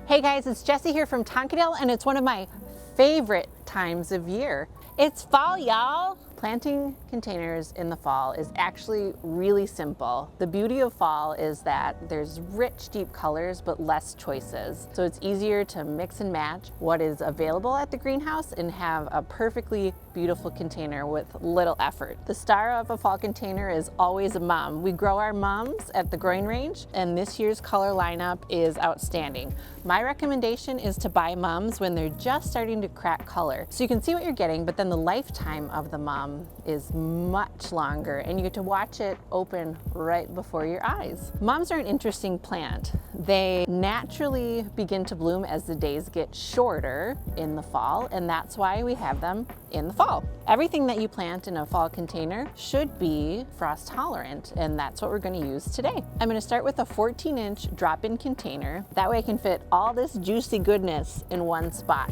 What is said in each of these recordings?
Hey guys, it's Jessie here from Tonkadale, and it's one of my favorite times of year. It's fall, y'all. Planting containers in the fall is actually really simple. The beauty of fall is that there's rich, deep colors, but less choices. So it's easier to mix and match what is available at the greenhouse and have a perfectly beautiful container with little effort. The star of a fall container is always a mum. We grow our mums at the growing range, and this year's color lineup is outstanding. My recommendation is to buy mums when they're just starting to crack color. So you can see what you're getting, but then the lifetime of the mum is much longer, and you get to watch it open right before your eyes. Mums are an interesting plant. They naturally begin to bloom as the days get shorter in the fall, and that's why we have them in the fall. Everything that you plant in a fall container should be frost tolerant, and that's what we're going to use today. I'm going to start with a 14-inch drop-in container. That way I can fit all this juicy goodness in one spot.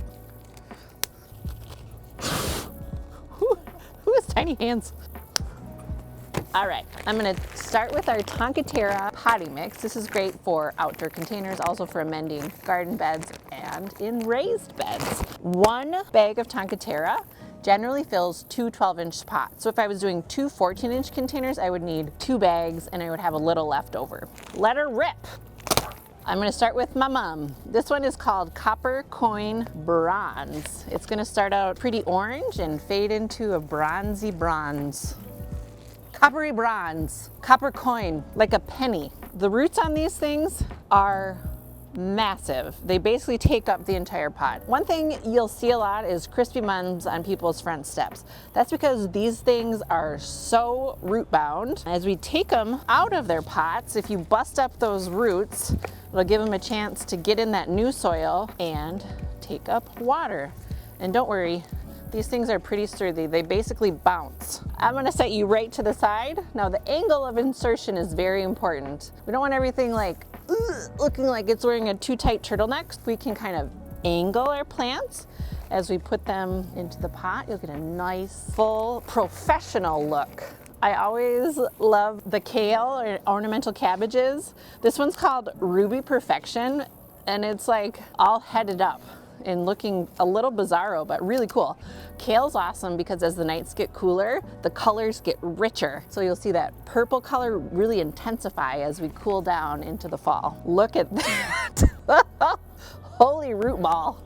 Who has tiny hands? All right, I'm gonna start with our Tonkatera potting mix. This is great for outdoor containers, also for amending garden beds and in raised beds. One bag of Tonkatera generally fills two 12-inch pots. So if I was doing two 14-inch containers, I would need 2 bags and I would have a little left over. Let her rip. I'm gonna start with my mum. This one is called Copper Coin Bronze. It's gonna start out pretty orange and fade into a bronzy bronze. Coppery bronze, copper coin, like a penny. The roots on these things are massive. They basically take up the entire pot. One thing you'll see a lot is crispy mums on people's front steps. That's because these things are so root bound. As we take them out of their pots, if you bust up those roots, it'll give them a chance to get in that new soil and take up water. And don't worry, these things are pretty sturdy. They basically bounce. I'm gonna set you right to the side. Now the angle of insertion is very important. We don't want everything like looking like it's wearing a too tight turtleneck. We can kind of angle our plants as we put them into the pot. You'll get a nice, full, professional look. I always love the kale or ornamental cabbages. This one's called Ruby Perfection, and it's like all headed up and looking a little bizarro, but really cool. Kale's awesome because as the nights get cooler, the colors get richer. So you'll see that purple color really intensify as we cool down into the fall. Look at that. Holy root ball.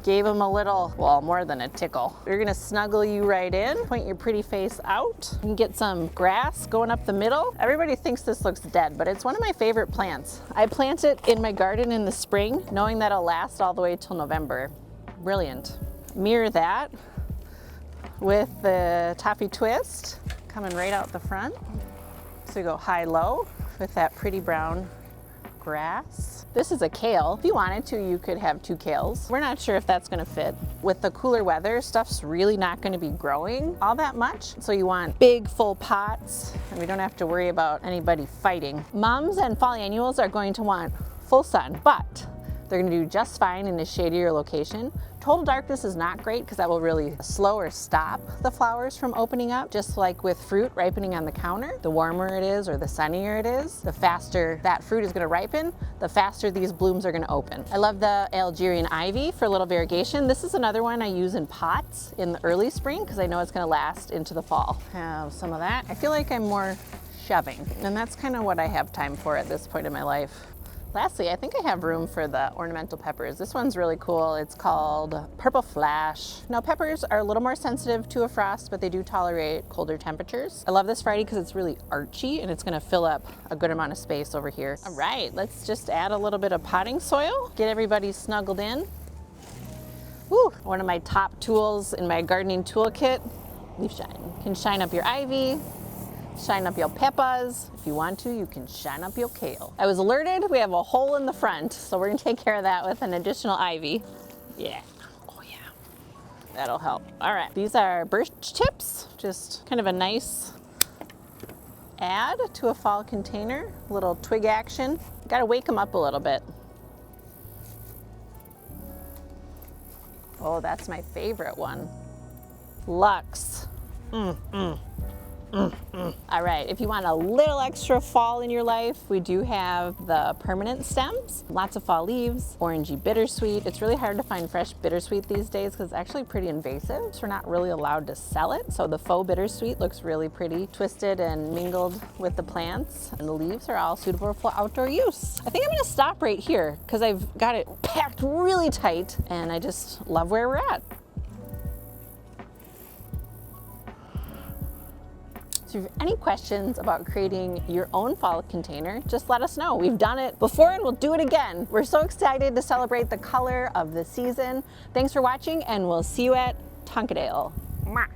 Gave them a little, well, more than a tickle. We're gonna snuggle you right in, point your pretty face out. You can get some grass going up the middle. Everybody thinks this looks dead, but it's one of my favorite plants. I plant it in my garden in the spring, knowing that it'll last all the way till November. Brilliant. Mirror that with the toffee twist coming right out the front. So you go high-low with that pretty brown grass. This is a kale. If you wanted to, you could have 2 kales. We're not sure if that's gonna fit. With the cooler weather, stuff's really not gonna be growing all that much. So you want big, full pots, and we don't have to worry about anybody fighting. Mums and fall annuals are going to want full sun, but they're gonna do just fine in a shadier location. Total darkness is not great because that will really slow or stop the flowers from opening up. Just like with fruit ripening on the counter, the warmer it is or the sunnier it is, the faster that fruit is gonna ripen, the faster these blooms are gonna open. I love the Algerian ivy for a little variegation. This is another one I use in pots in the early spring because I know it's gonna last into the fall. Have some of that. I feel like I'm more shoving, and that's kind of what I have time for at this point in my life. Lastly, I think I have room for the ornamental peppers. This one's really cool. It's called Purple Flash. Now, peppers are a little more sensitive to a frost, but they do tolerate colder temperatures. I love this variety because it's really archy and it's gonna fill up a good amount of space over here. All right, let's just add a little bit of potting soil, get everybody snuggled in. Woo, one of my top tools in my gardening toolkit, leaf shine. You can shine up your ivy, shine up your peppers. If you want to, you can shine up your kale. I was alerted we have a hole in the front, so we're gonna take care of that with an additional ivy. Yeah, oh yeah, that'll help. All right, these are birch tips, just kind of a nice add to a fall container, little twig action. Gotta wake them up a little bit. Oh, that's my favorite one. Lux. All right, if you want a little extra fall in your life, we do have the permanent stems. Lots of fall leaves, orangey bittersweet. It's really hard to find fresh bittersweet these days because it's actually pretty invasive. So we're not really allowed to sell it. So the faux bittersweet looks really pretty, twisted and mingled with the plants. And the leaves are all suitable for outdoor use. I think I'm gonna stop right here because I've got it packed really tight and I just love where we're at. So if you have any questions about creating your own fall container, just let us know. We've done it before and we'll do it again. We're so excited to celebrate the color of the season. Thanks for watching and we'll see you at Tonkadale. Mwah.